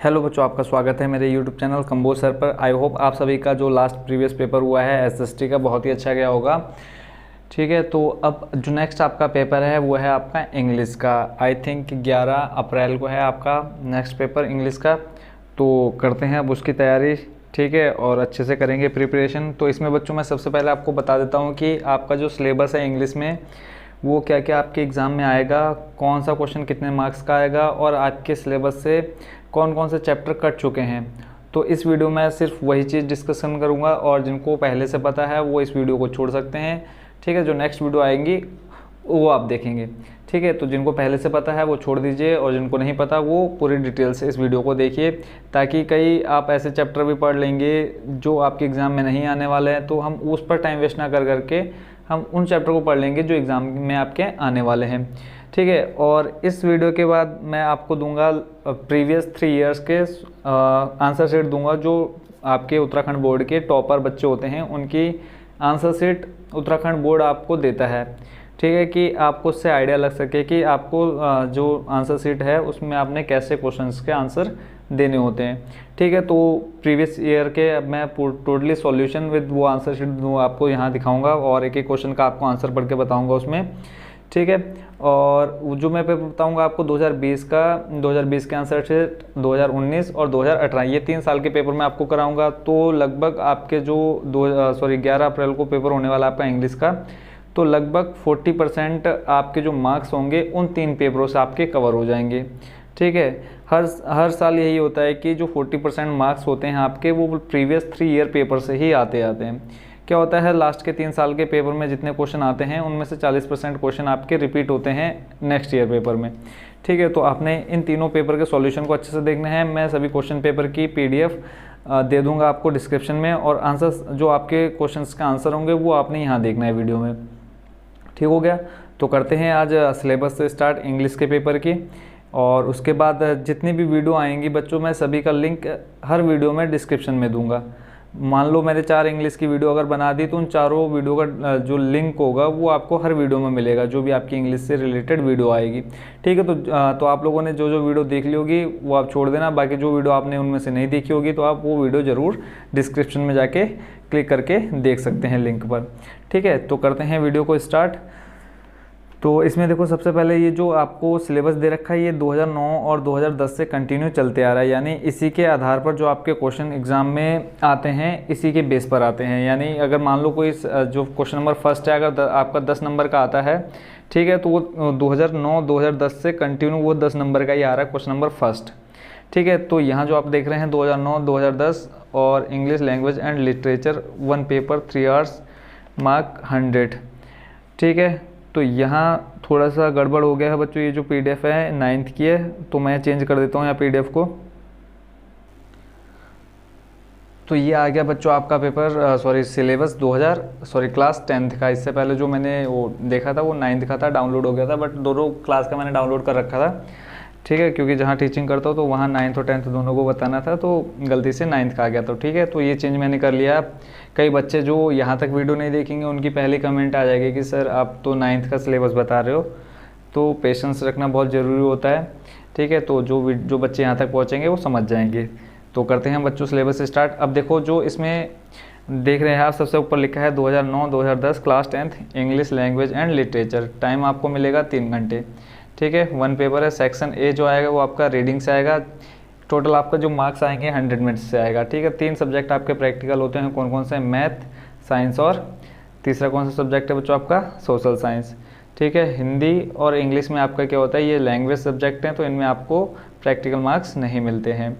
Hello बच्चों, आपका स्वागत है मेरे यूट्यूब चैनल कंबोज सर पर। आई होप आप सभी का जो लास्ट प्रीवियस पेपर हुआ है एसएसटी का बहुत ही अच्छा गया होगा। ठीक है, तो अब जो नेक्स्ट आपका पेपर है वो है आपका इंग्लिश का। आई थिंक 11 अप्रैल को है आपका नेक्स्ट पेपर इंग्लिश का। तो करते हैं अब उसकी तैयारी, ठीक है, और अच्छे से करेंगे प्रिपरेशन। तो इसमें बच्चों मैं सबसे पहले आपको बता देता हूँ कि आपका जो सिलेबस है इंग्लिश में वो क्या क्या आपके एग्ज़ाम में आएगा, कौन सा क्वेश्चन कितने मार्क्स का आएगा और आपके सिलेबस से कौन कौन से चैप्टर कट चुके हैं। तो इस वीडियो में सिर्फ वही चीज़ डिस्कशन करूंगा और जिनको पहले से पता है वो इस वीडियो को छोड़ सकते हैं। ठीक है, जो नेक्स्ट वीडियो आएंगी वो आप देखेंगे। ठीक है, तो जिनको पहले से पता है वो छोड़ दीजिए और जिनको नहीं पता वो पूरी डिटेल से इस वीडियो को देखिए, ताकि कई आप ऐसे चैप्टर भी पढ़ लेंगे जो आपके एग्ज़ाम में नहीं आने वाले हैं। तो हम उस पर टाइम वेस्ट ना कर करके हम उन चैप्टर को पढ़ लेंगे जो एग्ज़ाम में आपके आने वाले हैं। ठीक है, और इस वीडियो के बाद मैं आपको दूंगा प्रीवियस 3 इयर्स के आंसर शीट दूंगा। जो आपके उत्तराखंड बोर्ड के टॉपर बच्चे होते हैं उनकी आंसर शीट उत्तराखंड बोर्ड आपको देता है। ठीक है, कि आपको उससे आइडिया लग सके कि आपको जो आंसर शीट है उसमें आपने कैसे क्वेश्चंस के आंसर देने होते हैं। ठीक है, तो प्रीवियस ईयर के अब मैं टोटली सॉल्यूशन विद वो आंसर शीट आपको यहाँ दिखाऊंगा और एक एक क्वेश्चन का आपको आंसर पढ़ के बताऊंगा उसमें। ठीक है, और जो मैं पेपर बताऊंगा आपको 2020 के आंसर शीट, 2019 और 2018 ये 3 साल के पेपर मैं आपको कराऊंगा। तो लगभग आपके जो 11 अप्रैल को पेपर होने वाला आपका इंग्लिश का, तो लगभग 40% आपके जो मार्क्स होंगे उन 3 पेपरों से आपके कवर हो जाएंगे। ठीक है, हर साल यही होता है कि जो 40% मार्क्स होते हैं आपके वो प्रीवियस 3 ईयर पेपर से ही आते हैं। क्या होता है, लास्ट के 3 साल के पेपर में जितने क्वेश्चन आते हैं उनमें से 40% क्वेश्चन आपके रिपीट होते हैं नेक्स्ट ईयर पेपर में। ठीक है, तो आपने इन तीनों पेपर के सॉल्यूशन को अच्छे से देखना है। मैं सभी क्वेश्चन पेपर की PDF दे दूंगा आपको डिस्क्रिप्शन में, और आंसर जो आपके क्वेश्चंस का आंसर होंगे वो आपने यहाँ देखना है वीडियो में। ठीक हो गया, तो करते हैं आज सिलेबस से स्टार्ट इंग्लिश के पेपर की। और उसके बाद जितनी भी वीडियो आएंगी बच्चों मैं सभी का लिंक हर वीडियो में डिस्क्रिप्शन में दूंगा। मान लो मैंने 4 इंग्लिश की वीडियो अगर बना दी तो उन चारों वीडियो का जो लिंक होगा वो आपको हर वीडियो में मिलेगा, जो भी आपकी इंग्लिश से रिलेटेड वीडियो आएगी। ठीक है, तो आप लोगों ने जो जो वीडियो देख ली होगी वो आप छोड़ देना, बाकी जो वीडियो आपने उनमें से नहीं देखी होगी तो आप वो वीडियो ज़रूर डिस्क्रिप्शन में जाके क्लिक करके देख सकते हैं लिंक पर। ठीक है, तो करते हैं वीडियो को स्टार्ट। तो इसमें देखो सबसे पहले ये जो आपको सिलेबस दे रखा है ये 2009 और 2010 से कंटिन्यू चलते आ रहा है, यानी इसी के आधार पर जो आपके क्वेश्चन एग्जाम में आते हैं इसी के बेस पर आते हैं। यानी अगर मान लो कोई जो क्वेश्चन नंबर फर्स्ट है अगर आपका 10 नंबर का आता है, ठीक है, तो वो 2009-2010 से कंटिन्यू वो 10 नंबर का ही आ रहा है क्वेश्चन नंबर फर्स्ट। ठीक है, तो यहाँ जो आप देख रहे हैं 2009-2010 और English language and literature 1 paper 3 hours mark 100। ठीक है, तो यहाँ थोड़ा सा गड़बड़ हो गया है बच्चों, ये जो PDF है 9th की है तो मैं चेंज कर देता हूँ यहाँ PDF को। तो ये आ गया बच्चों आपका पेपर सिलेबस क्लास 10th का। इससे पहले जो मैंने वो देखा था वो 9th का था, डाउनलोड हो गया था, बट दोनों क्लास का मैंने डाउनलोड कर रखा था। ठीक है, क्योंकि जहाँ टीचिंग करता हूँ तो वहाँ 9th और 10th दोनों को बताना था, तो गलती से 9th का आ गया। तो ठीक है, तो ये चेंज मैंने कर लिया। कई बच्चे जो यहाँ तक वीडियो नहीं देखेंगे उनकी पहली कमेंट आ जाएगी कि सर आप तो 9th का सिलेबस बता रहे हो, तो पेशेंस रखना बहुत ज़रूरी होता है। ठीक है, तो जो बच्चे यहाँ तक पहुँचेंगे वो समझ जाएंगे। तो करते हैं बच्चों सिलेबस स्टार्ट। अब देखो जो इसमें देख रहे हैं आप सबसे ऊपर लिखा है 2009-2010 class 10th English language and literature. Time आपको मिलेगा 3 घंटे। ठीक है, 1 पेपर है। सेक्शन A जो आएगा वो आपका रीडिंग से आएगा। टोटल आपका जो मार्क्स आएंगे 100 मिनट्स से आएगा। ठीक है, 3 सब्जेक्ट आपके प्रैक्टिकल होते हैं। कौन कौन से? मैथ, साइंस और तीसरा कौन सा सब्जेक्ट है बच्चों आपका? Social science. ठीक है, हिंदी और इंग्लिश में आपका क्या होता है, ये लैंग्वेज सब्जेक्ट हैं तो इनमें आपको प्रैक्टिकल मार्क्स नहीं मिलते हैं।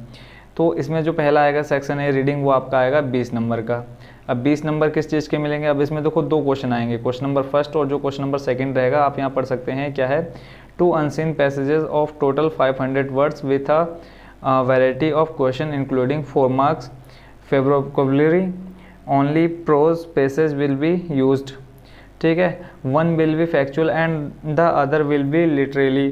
तो इसमें जो पहला आएगा सेक्शन A रीडिंग वो आपका आएगा 20 नंबर का। अब 20 नंबर किस चीज़ के मिलेंगे? अब इसमें देखो 2 क्वेश्चन आएंगे, क्वेश्चन नंबर फर्स्ट और जो क्वेश्चन नंबर सेकंड रहेगा आप यहाँ पढ़ सकते हैं क्या है, 2 unseen passages of total 500 words with a variety of question including 4 marks vocabulary only prose passage will be used. ठीक है, 1 will be factual and the other will be literally.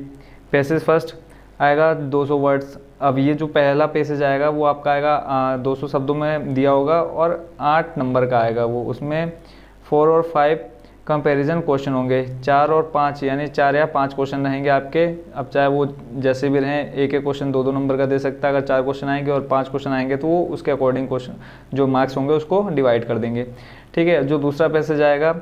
Passage first आएगा 200 वर्ड्स। अब ये जो पहला passage आएगा वो आपका आएगा 200 शब्दों में दिया होगा और 8 नंबर का आएगा वो, उसमें 4 और 5 कंपैरिजन क्वेश्चन होंगे 4 और 5, यानी 4 या 5 क्वेश्चन रहेंगे आपके। अब चाहे वो जैसे भी रहें, एक एक क्वेश्चन 2-2 नंबर का दे सकता है। अगर 4 क्वेश्चन आएंगे और 5 क्वेश्चन आएंगे तो वो उसके अकॉर्डिंग क्वेश्चन जो मार्क्स होंगे उसको डिवाइड कर देंगे। ठीक है, जो दूसरा पैसेज आएगा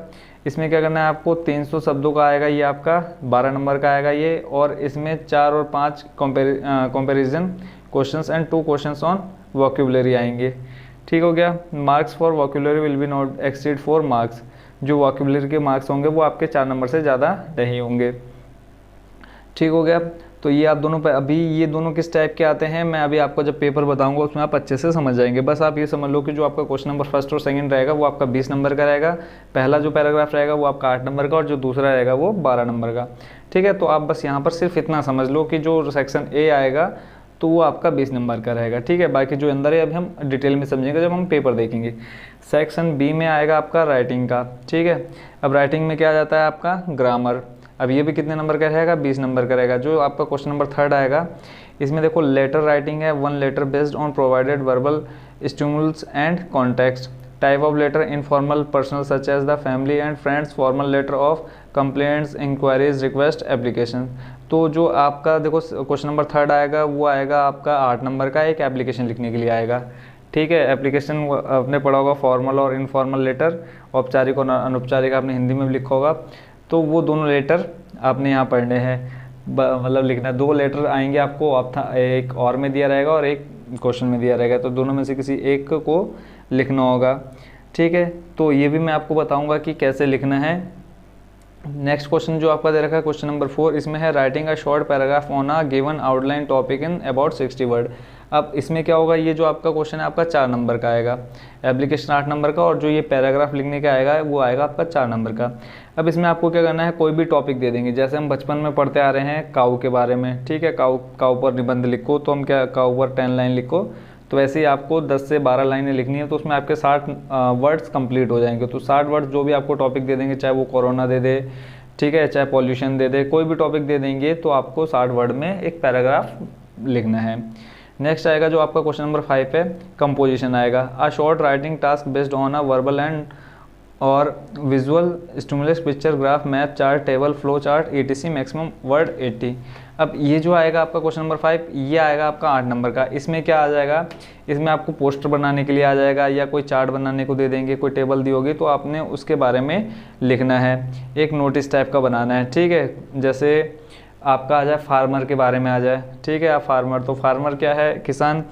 इसमें क्या करना है आपको, 300 शब्दों का आएगा ये आपका, 12 नंबर का आएगा ये, और इसमें 4 और 5 comparison questions and 2 questions on vocabulary आएंगे। ठीक हो गया। Marks for vocabulary will be not exceed 4 marks. जो वोकैबुलरी के मार्क्स होंगे वो आपके 4 नंबर से ज़्यादा नहीं होंगे। ठीक हो गया। तो ये आप दोनों पे, अभी ये दोनों किस टाइप के आते हैं मैं अभी आपको जब पेपर बताऊंगा उसमें आप अच्छे से समझ जाएंगे। बस आप ये समझ लो कि जो आपका क्वेश्चन नंबर फर्स्ट और सेकंड रहेगा वो आपका 20 नंबर का रहेगा, पहला जो पैराग्राफ रहेगा वो आपका 8 नंबर का, और जो दूसरा रहेगा वो 12 नंबर का। ठीक है, तो आप बस यहाँ पर सिर्फ इतना समझ लो कि जो सेक्शन ए आएगा तो वो आपका 20 नंबर का रहेगा। ठीक है, बाकी जो अंदर है अभी हम डिटेल में समझेंगे जब हम पेपर देखेंगे। सेक्शन बी में आएगा आपका राइटिंग का। ठीक है, अब राइटिंग में क्या आ जाता है आपका, ग्रामर। अब ये भी कितने नंबर का रहेगा, 20 नंबर का रहेगा। जो आपका क्वेश्चन नंबर 3 आएगा इसमें देखो लेटर राइटिंग है, 1 letter based on provided verbal stimulus and context. Type of letter, informal, personal such as the family and friends, formal letter of complaints, inquiries, request, application. तो जो आपका देखो क्वेश्चन नंबर 3 आएगा वो आएगा आपका 8 नंबर का, एक एप्लीकेशन लिखने के लिए आएगा। ठीक है, एप्लीकेशन आपने पढ़ा होगा, फॉर्मल और इनफॉर्मल लेटर, औपचारिक और अनौपचारिक आपने हिंदी में भी लिखा होगा। तो वो दोनों लेटर आपने यहाँ पढ़ने हैं, मतलब लिखना। 2 लेटर आएंगे आपको, एक और में दिया रहेगा और एक क्वेश्चन में दिया रहेगा, तो दोनों में से किसी एक को लिखना होगा। ठीक है, तो ये भी मैं आपको बताऊंगा कि कैसे लिखना है। नेक्स्ट क्वेश्चन जो आपका दे रखा है क्वेश्चन नंबर 4, इसमें है writing a short paragraph on a given outline topic in about 60 word. अब इसमें क्या होगा, ये जो आपका क्वेश्चन है आपका 4 नंबर का आएगा, एप्लीकेशन 8 नंबर का, और जो ये पैराग्राफ लिखने का आएगा वो आएगा आपका 4 नंबर का। अब इसमें आपको क्या करना है, कोई भी टॉपिक दे देंगे, जैसे हम बचपन में पढ़ते आ रहे हैं काऊ के बारे में। ठीक है, काऊ पर निबंध लिखो, तो हम क्या, काऊ पर 10 लाइन लिखो, तो वैसे ही आपको 10 से 12 लाइनें लिखनी है, तो उसमें आपके 60 वर्ड्स कंप्लीट हो जाएंगे। तो 60 वर्ड्स जो भी आपको टॉपिक दे देंगे, चाहे वो कोरोना दे दे, ठीक है, चाहे पॉल्यूशन दे दे, कोई भी टॉपिक दे देंगे तो आपको 60 वर्ड में एक पैराग्राफ लिखना है। नेक्स्ट आएगा जो आपका क्वेश्चन नंबर 5 है, कंपोजिशन आएगा। A short writing task based on a verbal and or visual stimulus, picture, graph, map, chart, table, flow chart, etc, maximum word 80। अब ये जो आएगा आपका क्वेश्चन नंबर 5, ये आएगा आपका 8 नंबर का। इसमें क्या आ जाएगा, इसमें आपको पोस्टर बनाने के लिए आ जाएगा, या कोई चार्ट बनाने को दे देंगे, कोई टेबल दी होगी तो आपने उसके बारे में लिखना है, एक नोटिस टाइप का बनाना है। ठीक है, जैसे आपका आ जाए फार्मर के बारे में आ जाए। ठीक है, आप फार्मर, तो फार्मर क्या है, किसान।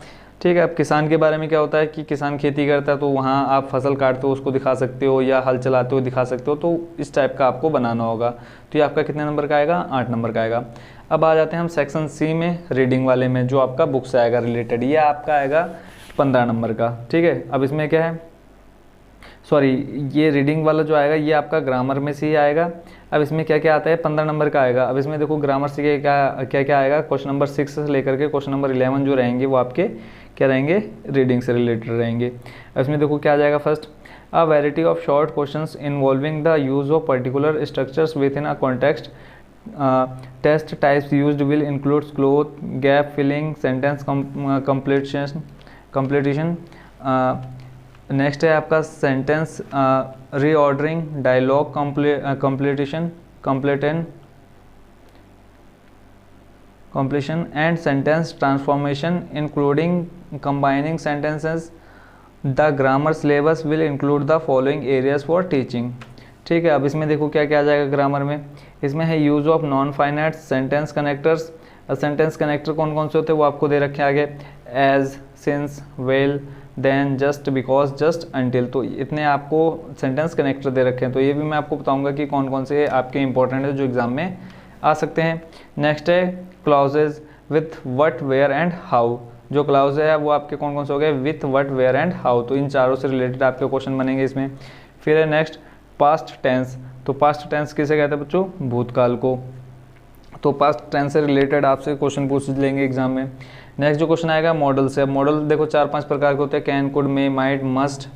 ठीक है, अब किसान के बारे में क्या होता है कि किसान खेती करता है, तो वहाँ आप फसल काटते हो उसको दिखा सकते हो, या हल चलाते हो दिखा सकते हो, तो इस टाइप का आपको बनाना होगा। तो ये आपका कितने नंबर का आएगा, 8 नंबर का आएगा। अब आ जाते हैं हम सेक्शन सी में, रीडिंग वाले में, जो आपका बुक से आएगा रिलेटेड, ये आपका आएगा 15 नंबर का। ठीक है, अब इसमें क्या है, सॉरी, ये रीडिंग वाला जो आएगा ये आपका ग्रामर में से ही आएगा। अब इसमें क्या क्या आता है, 15 नंबर का आएगा। अब इसमें देखो ग्रामर से क्या क्या आएगा, क्वेश्चन नंबर 6 से लेकर के क्वेश्चन नंबर 11 जो रहेंगे वो आपके क्या रहेंगे, रीडिंग से रिलेटेड रहेंगे। अब इसमें देखो क्या आ जाएगा, first, a variety of short questions involving the use of particular structures within a context. Test types used will includes cloze, gap filling, sentence completion. Next है आपका sentence reordering, dialogue completion, completion and sentence transformation including combining sentences. The grammar syllabus will include the following areas for teaching. ठीक है, अब इसमें देखो क्या क्या आ जाएगा ग्रामर में। इसमें है use of non finite sentence connectors. Sentence connector कौन कौन से होते हैं वो आपको दे रखे आगे, as, since, well, then, just, because, just, until. तो इतने आपको सेंटेंस कनेक्टर दे रखे हैं, तो ये भी मैं आपको बताऊंगा कि कौन कौन से आपके इंपॉर्टेंट है जो एग्जाम में आ सकते हैं। नेक्स्ट है clauses with what, where and how. जो क्लाउज है वो आपके कौन कौन से हो गए, with, what, where and how. तो इन चारों से रिलेटेड आपके क्वेश्चन बनेंगे इसमें। फिर है नेक्स्ट पास्ट टेंस। तो पास्ट टेंस किसे कहते हैं बच्चों, भूतकाल को। तो पास्ट टेंस से रिलेटेड आपसे क्वेश्चन पूछ लेंगे एग्जाम में। नेक्स्ट जो क्वेश्चन आएगा मॉडल से। अब मॉडल देखो 4-5 प्रकार के होते हैं, can, could, may, might, must.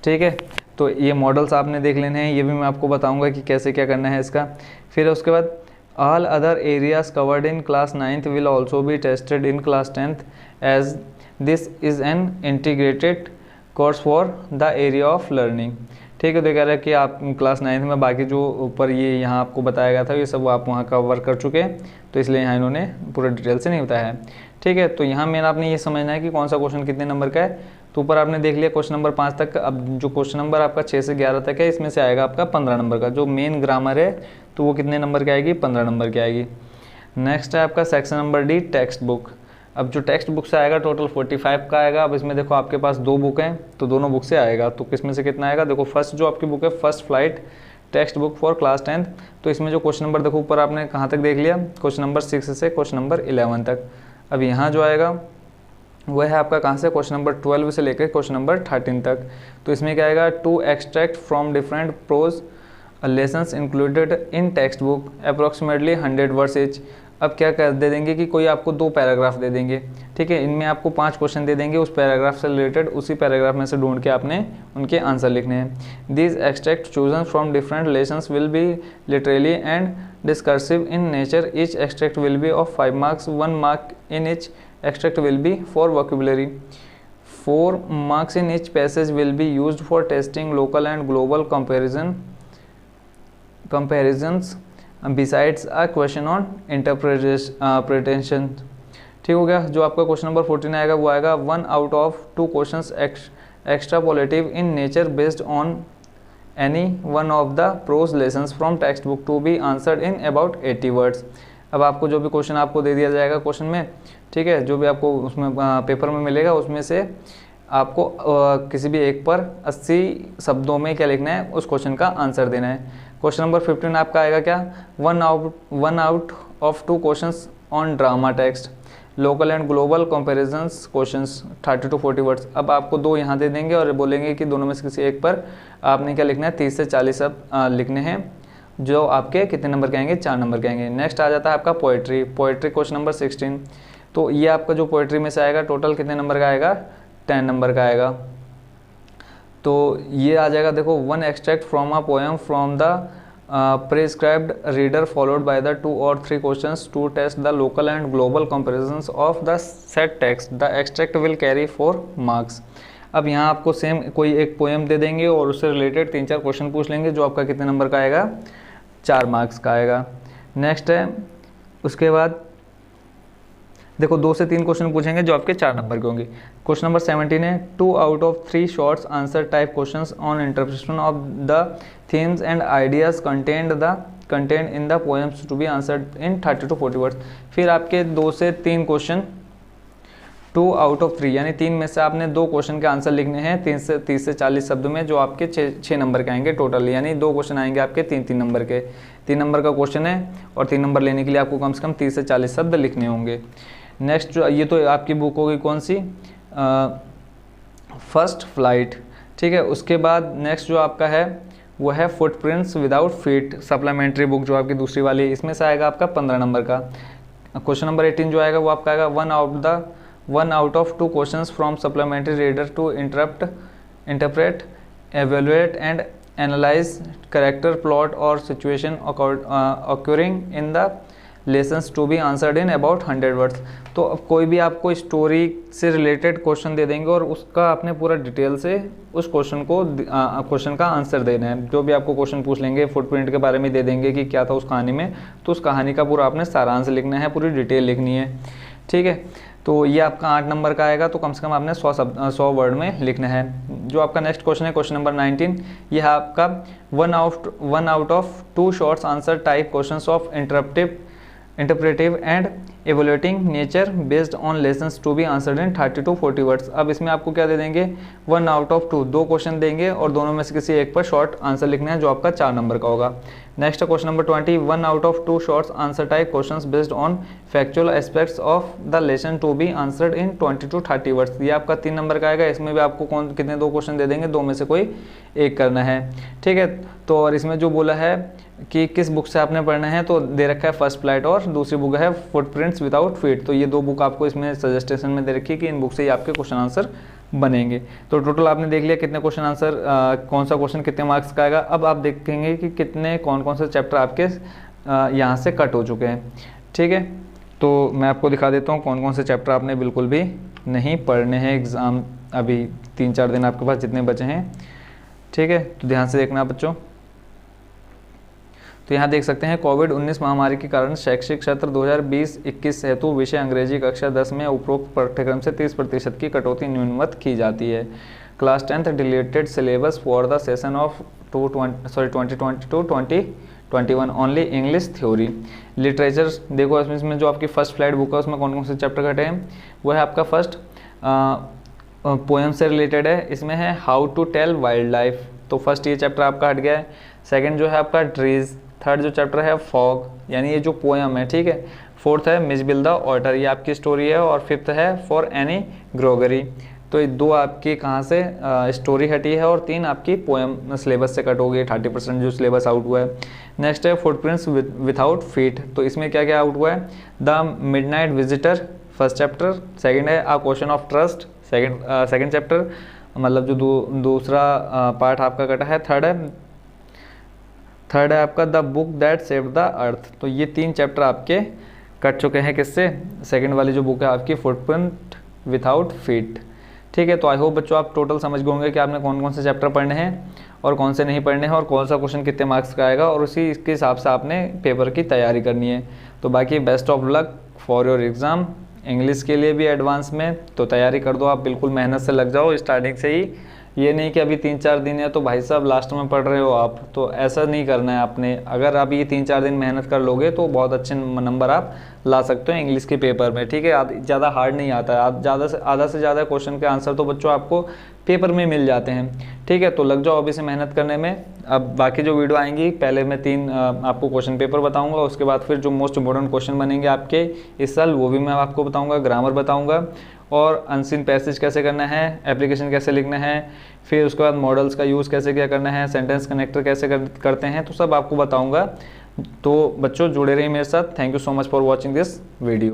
ठीक है, तो ये मॉडल्स आपने देख लेने हैं, ये भी मैं आपको बताऊंगा कि कैसे क्या करना है इसका। फिर उसके बाद all other areas covered in class 9th will also be tested in class 10th as this is an integrated course for the area of learning. ठीक है। तो कह रहा है कि आप क्लास 9th में बाकी जो ऊपर ये यहाँ आपको बताया गया था ये सब आप वहाँ कवर कर चुके हैं, तो इसलिए यहाँ इन्होंने पूरा डिटेल से नहीं बताया है। ठीक है। तो यहाँ मेन आपने ये समझना है कि कौन सा क्वेश्चन कितने नंबर का है। तो ऊपर आपने देख लिया क्वेश्चन नंबर 5 तक। अब जो क्वेश्चन नंबर आपका 6 से 11 तक है इसमें से आएगा आपका 15 नंबर का। जो मेन ग्रामर है तो वो कितने नंबर की आएगी, 15 नंबर की आएगी। नेक्स्ट है आपका section number D, text book. अब जो टेक्स्ट बुक से आएगा टोटल 45 का आएगा। अब इसमें देखो आपके पास 2 बुक हैं तो दोनों बुक से आएगा, तो किस में से कितना आएगा। देखो फर्स्ट जो आपकी बुक है first flight text book for class 10th, तो इसमें जो क्वेश्चन नंबर देखो ऊपर आपने कहाँ तक देख लिया, क्वेश्चन नंबर 6 से क्वेश्चन नंबर 11 तक। अब यहाँ जो आएगा वह है आपका कहाँ से, क्वेश्चन नंबर 12 से लेकर क्वेश्चन नंबर 13 तक। तो इसमें क्या आएगा, to extract from different prose lessons included in text book approximately 100 words each. अब क्या कर दे देंगे कि कोई आपको 2 पैराग्राफ दे देंगे। ठीक है। इनमें आपको 5 क्वेश्चन दे देंगे उस पैराग्राफ से रिलेटेड, उसी पैराग्राफ में से ढूंढ के आपने उनके आंसर लिखने हैं। These extract chosen from different lessons will be literally and discursive in nature. Each extract will be of 5 marks, 1 mark in each extract will be for vocabulary. 4 marks in each passage will be used for testing local and global comparisons besides a question on interpretation. ठीक हो गया। जो आपका question number 14 आएगा वो आएगा 1 out of 2 questions extrapolative in nature based on any one of the prose lessons from textbook to be answered in about 80 words. अब आपको जो भी क्वेश्चन आपको दे दिया जाएगा क्वेश्चन में, ठीक है, जो भी आपको उसमें पेपर में मिलेगा उसमें से आपको किसी भी एक पर 80 शब्दों में क्या लिखना है, उस क्वेश्चन का आंसर देना है। क्वेश्चन नंबर 15 आपका आएगा क्या, 1 out of 2 questions on drama text local and global comparisons questions 30 to 40 words. अब आपको 2 यहाँ दे देंगे और बोलेंगे कि दोनों में से किसी एक पर आपने क्या लिखना है, 30 से 40 शब्द लिखने हैं, जो आपके कितने नंबर के आएंगे, 4 नंबर के आएंगे। नेक्स्ट आ जाता है आपका पोएट्री क्वेश्चन नंबर 16। तो ये आपका जो पोएट्री में से आएगा टोटल कितने नंबर का आएगा, 10 नंबर का आएगा। तो ये आ जाएगा देखो 1 extract from a poem from the prescribed reader followed by the 2 or 3 questions to test the local and global comparisons of the set text. The extract will carry 4 marks. अब यहाँ आपको सेम कोई एक पोएम दे देंगे और उससे related 3-4 question पूछ लेंगे, जो आपका कितने नंबर का आएगा, 4 मार्क्स का आएगा। नेक्स्ट है उसके बाद देखो 2 से 3 क्वेश्चन पूछेंगे जो आपके 4 नंबर के होंगे। क्वेश्चन नंबर 17 है 2 out of 3 shorts answer type questions on interpretation of the themes and ideas content in the poems to be answered in 30 to 40 words. फिर आपके 2 से 3 क्वेश्चन 2 out of 3 यानी 3 में से आपने 2 क्वेश्चन के आंसर लिखने हैं 30 से 40 शब्द में, जो आपके 6 नंबर के आएंगे टोटल, यानी 2 क्वेश्चन आएंगे आपके 3 नंबर के। 3 नंबर का क्वेश्चन है और 3 नंबर लेने के लिए आपको कम से कम 30 से 40 शब्द लिखने होंगे। नेक्स्ट जो ये तो आपकी बुक होगी कौन सी, फर्स्ट फ्लाइट। ठीक है। उसके बाद नेक्स्ट जो आपका है वो है footprints without feet supplementary book, जो आपकी दूसरी वाली है, इसमें से आएगा आपका 15 नंबर का। क्वेश्चन नंबर 18 जो आएगा वो आपका आएगा 1 out of 2 questions from supplementary reader to interpret, evaluate and analyze character, plot or situation occurring in the lessons to be answered in about 100 words। तो अब कोई भी आपको स्टोरी से रिलेटेड क्वेश्चन दे देंगे और उसका आपने पूरा डिटेल से उस क्वेश्चन का आंसर देना है। जो भी आपको क्वेश्चन पूछ लेंगे फुटप्रिंट के बारे में दे देंगे कि क्या था उस कहानी में, तो उस कहानी का पूरा आपने सारांश लिखना है, पूरी डिटेल लिखनी है। ठीक है। तो ये आपका 8 नंबर का आएगा, तो कम से कम आपने 100 वर्ड में लिखना है। जो आपका नेक्स्ट क्वेश्चन है क्वेश्चन नंबर 19, ये है आपका 1 out of 2 shorts answer type questions of interpretive and evaluating nature based on lessons to be answered in 30 to 40 words. अब इसमें आपको क्या दे देंगे, 1 out of 2 2 क्वेश्चन देंगे और दोनों में से किसी एक पर शॉर्ट आंसर लिखना है, जो आपका 4 नंबर का होगा। Next question number 20, 1 out of 2 shorts answer type questions based on factual aspects of the lesson to be answered in 20 to 30 words. ये आपका 3 नंबर का आएगा। इसमें भी आपको कितने 2 क्वेश्चन दे देंगे, 2 में से कोई एक करना है। ठीक है। तो और इसमें जो बोला है कि किस बुक से आपने पढ़ना है, तो दे रखा है फर्स्ट फ्लाइट और दूसरी बुक है फुटप्रिंट्स विदाउट फीट। तो ये 2 बुक आपको इसमें सजेस्टेशन में दे रखी है कि इन बुक से ही आपके क्वेश्चन आंसर बनेंगे। तो टोटल आपने देख लिया कितने क्वेश्चन आंसर, कौन सा क्वेश्चन कितने मार्क्स का आएगा। अब आप देखेंगे कि कितने कौन से चैप्टर आपके यहाँ से कट हो चुके हैं। ठीक है। तो मैं आपको दिखा देता हूँ कौन से चैप्टर आपने बिल्कुल भी नहीं पढ़ने हैं। एग्ज़ाम अभी 3-4 दिन आपके पास जितने बचे हैं। ठीक है, तो ध्यान से देखना बच्चों। तो यहाँ देख सकते हैं कोविड-19 महामारी के कारण शैक्षिक सत्र 2020-21 हेतु विषय अंग्रेजी कक्षा 10 में उपरोक्त पाठ्यक्रम से 30% की कटौती न्यूनतम की जाती है। Class 10th deleted syllabus for the session of 2022-2021 only English theory. Literature देखो इसमें जो आपकी फर्स्ट फ्लाइट बुक है उसमें कौन कौन से चैप्टर घटे हैं, वो है आपका फर्स्ट पोएम से रिलेटेड है, इसमें है how to tell wild life, तो फर्स्ट ये चैप्टर आपका हट गया है। सेकंड जो है आपका ट्रीज, थर्ड जो चैप्टर है फॉग, यानी ये जो पोएम है, ठीक है। फोर्थ है मिस बिल द ऑटर, ये आपकी स्टोरी है। और फिफ्थ है फॉर एनी ग्रोगरी, तो ये दो आपकी कहाँ से स्टोरी हटी है और 3 आपकी पोएम सिलेबस से कट हो गई, 30% जो सिलेबस आउट हुआ है। नेक्स्ट है फुटप्रिंट्स विदाउट फीट, तो इसमें क्या क्या आउट हुआ है, the midnight visitor first chapter, second है a question of trust second chapter, मतलब जो दूसरा पार्ट आपका कटा है। थर्ड है आपका the book that saved the earth, तो ये 3 चैप्टर आपके कट चुके हैं किससे, सेकंड वाली जो बुक है आपकी फुटप्रिंट विदाउट फीट। ठीक है, तो आई होप बच्चों आप टोटल समझ गए होंगे कि आपने कौन कौन से चैप्टर पढ़ने हैं और कौन से नहीं पढ़ने हैं और कौन सा क्वेश्चन कितने मार्क्स का आएगा, और उसी इसके हिसाब से आपने पेपर की तैयारी करनी है। तो बाकी best of luck for your exam. English के लिए भी एडवांस में तो तैयारी कर दो आप, बिल्कुल मेहनत से लग जाओ स्टार्टिंग से ही। ये नहीं कि अभी 3-4 दिन है तो भाई साहब लास्ट में पढ़ रहे हो आप, तो ऐसा नहीं करना है आपने। अगर आप ये 3-4 दिन मेहनत कर लोगे तो बहुत अच्छे नंबर आप ला सकते हो इंग्लिश के पेपर में। ठीक है, ज़्यादा हार्ड नहीं आता है, आप आधा से ज़्यादा क्वेश्चन के आंसर तो बच्चों आपको पेपर में मिल जाते हैं। ठीक है, तो लग जाओ अभी से मेहनत करने में। अब बाकी जो वीडियो आएंगी, पहले मैं 3 आपको क्वेश्चन पेपर बताऊंगा, उसके बाद फिर जो मोस्ट इंपॉर्टेंट क्वेश्चन बनेंगे आपके इस साल वो भी मैं आपको बताऊंगा, ग्रामर बताऊंगा, और अनसीन पैसेज कैसे करना है, एप्लीकेशन कैसे लिखना है, फिर उसके बाद मॉडल्स का यूज़ कैसे क्या करना है, सेंटेंस कनेक्टर कैसे करते हैं, तो सब आपको बताऊंगा। तो बच्चों जुड़े रहिए मेरे साथ। Thank you so much for watching this video.